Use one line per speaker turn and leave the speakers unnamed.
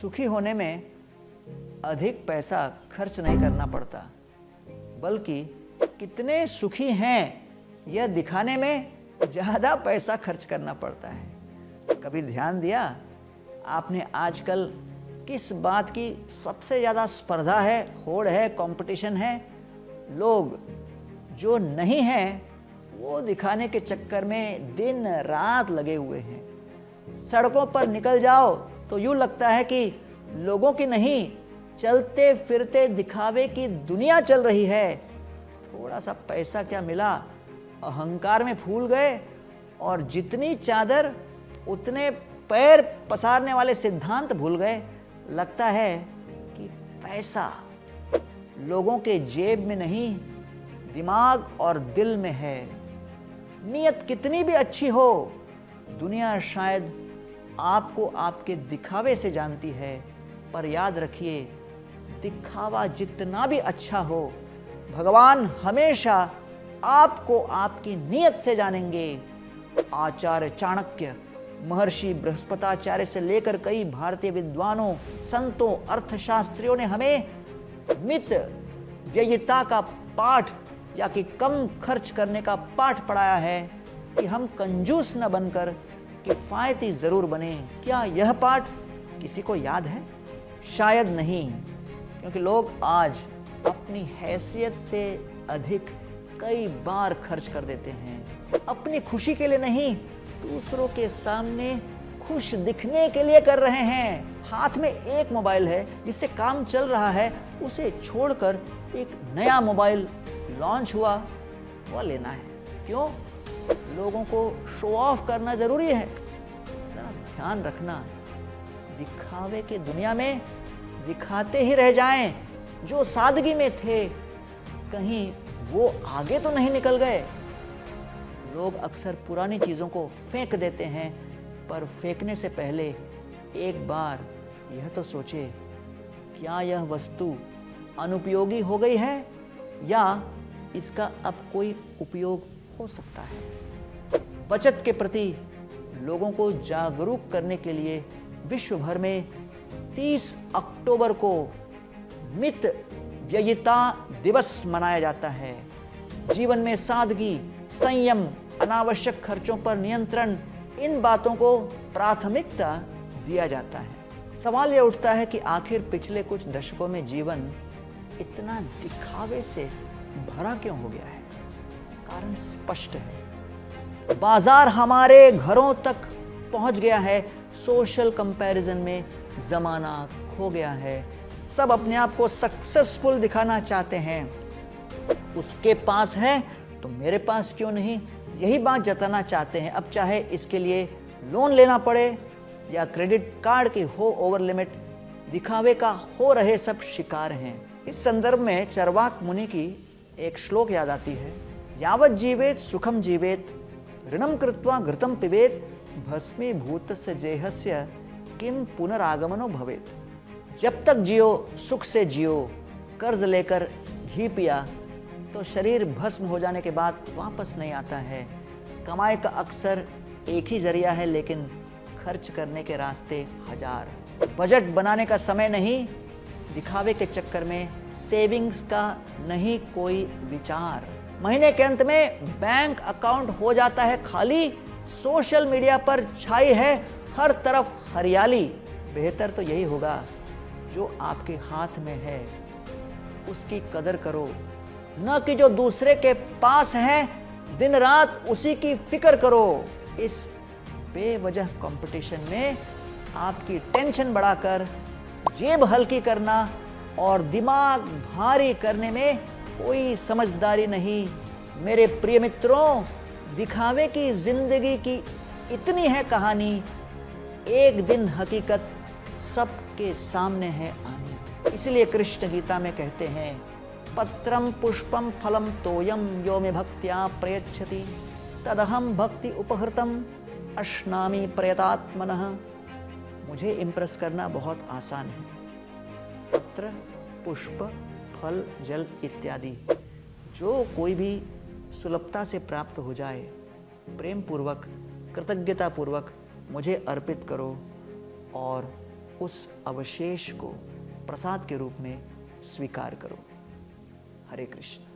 सुखी होने में अधिक पैसा खर्च नहीं करना पड़ता, बल्कि कितने सुखी हैं यह दिखाने में ज़्यादा पैसा खर्च करना पड़ता है। कभी ध्यान दिया आपने आजकल किस बात की सबसे ज़्यादा स्पर्धा है, होड़ है, कंपटीशन है? लोग जो नहीं हैं वो दिखाने के चक्कर में दिन रात लगे हुए हैं। सड़कों पर निकल जाओ तो यूँ लगता है कि लोगों की नहीं, चलते फिरते दिखावे की दुनिया चल रही है। थोड़ा सा पैसा क्या मिला, अहंकार में फूल गए और जितनी चादर उतने पैर पसारने वाले सिद्धांत भूल गए। लगता है कि पैसा लोगों के जेब में नहीं, दिमाग और दिल में है। नीयत कितनी भी अच्छी हो, दुनिया शायद आपको आपके दिखावे से जानती है, पर याद रखिए, दिखावा जितना भी अच्छा हो, भगवान हमेशा आपको आपकी नीयत से जानेंगे। आचार्य चाणक्य, महर्षि बृहस्पताचार्य से लेकर कई भारतीय विद्वानों, संतों, अर्थशास्त्रियों ने हमें मित व्ययिता का पाठ या कि कम खर्च करने का पाठ पढ़ाया है कि हम कंजूस न बनकर किफायती जरूर बने। क्या यह पाठ किसी को याद है? शायद नहीं, क्योंकि लोग आज अपनी हैसियत से अधिक कई बार खर्च कर देते हैं। अपनी खुशी के लिए नहीं, दूसरों के सामने खुश दिखने के लिए कर रहे हैं। हाथ में एक मोबाइल है जिससे काम चल रहा है, उसे छोड़कर एक नया मोबाइल लॉन्च हुआ, वो लेना है। क्यों? लोगों को शो ऑफ करना जरूरी है। जरा ध्यान रखना, दिखावे की दुनिया में दिखाते ही रह जाएं। जो सादगी में थे, कहीं वो आगे तो नहीं निकल गए। लोग अक्सर पुरानी चीजों को फेंक देते हैं, पर फेंकने से पहले एक बार यह तो सोचे, क्या यह वस्तु अनुपयोगी हो गई है या इसका अब कोई उपयोग हो सकता है। बचत के प्रति लोगों को जागरूक करने के लिए विश्व भर में 30 अक्टूबर को मित व्ययिता दिवस मनाया जाता है। जीवन में सादगी, संयम, अनावश्यक खर्चों पर नियंत्रण, इन बातों को प्राथमिकता दिया जाता है। सवाल यह उठता है कि आखिर पिछले कुछ दशकों में जीवन इतना दिखावे से भरा क्यों हो गया है? कारण स्पष्ट है। बाजार हमारे घरों तक पहुंच गया है। सोशल कंपैरिजन में जमाना खो गया है। सब अपने आप को सक्सेसफुल दिखाना चाहते हैं। उसके पास है तो मेरे पास क्यों नहीं, यही बात जताना चाहते हैं। अब चाहे इसके लिए लोन लेना पड़े या क्रेडिट कार्ड की हो ओवर लिमिट, दिखावे का हो रहे सब शिकार हैं। इस संदर्भ में चरवाक मुनि की एक श्लोक याद आती है। यावत् जीवेत सुखम जीवेत, ऋणम कृत्वा घृतम पिबेत, भस्मीभूतस्य जेहस्य किम पुनरागमनो भवेत। जब तक जियो सुख से जियो, कर्ज लेकर घी पिया तो शरीर भस्म हो जाने के बाद वापस नहीं आता है। कमाई का अक्सर एक ही जरिया है, लेकिन खर्च करने के रास्ते हजार। बजट बनाने का समय नहीं, दिखावे के चक्कर में सेविंग्स का नहीं कोई विचार। महीने के अंत में बैंक अकाउंट हो जाता है खाली। सोशल मीडिया पर छाई है हर तरफ हरियाली। बेहतर तो यही होगा, जो आपके हाथ में है उसकी कदर करो, न कि जो दूसरे के पास है दिन रात उसी की फिक्र करो। इस बेवजह कंपटीशन में आपकी टेंशन बढ़ाकर जेब हल्की करना और दिमाग भारी करने में कोई समझदारी नहीं। मेरे प्रिय मित्रों, दिखावे की जिंदगी की इतनी है कहानी, एक दिन हकीकत सबके सामने है आनी। इसलिए कृष्ण गीता में कहते हैं, पत्रम पुष्पम फलम तोयम यो मे भक्त्या प्रयच्छति तदहम भक्ति उपहृतम अश्नामि प्रयतात्मनः। मुझे इम्प्रेस करना बहुत आसान है। पत्र, पुष्प, फल, जल इत्यादि जो कोई भी सुलभता से प्राप्त हो जाए, प्रेम पूर्वक, कृतज्ञता पूर्वक मुझे अर्पित करो और उस अवशेष को प्रसाद के रूप में स्वीकार करो। हरे कृष्ण।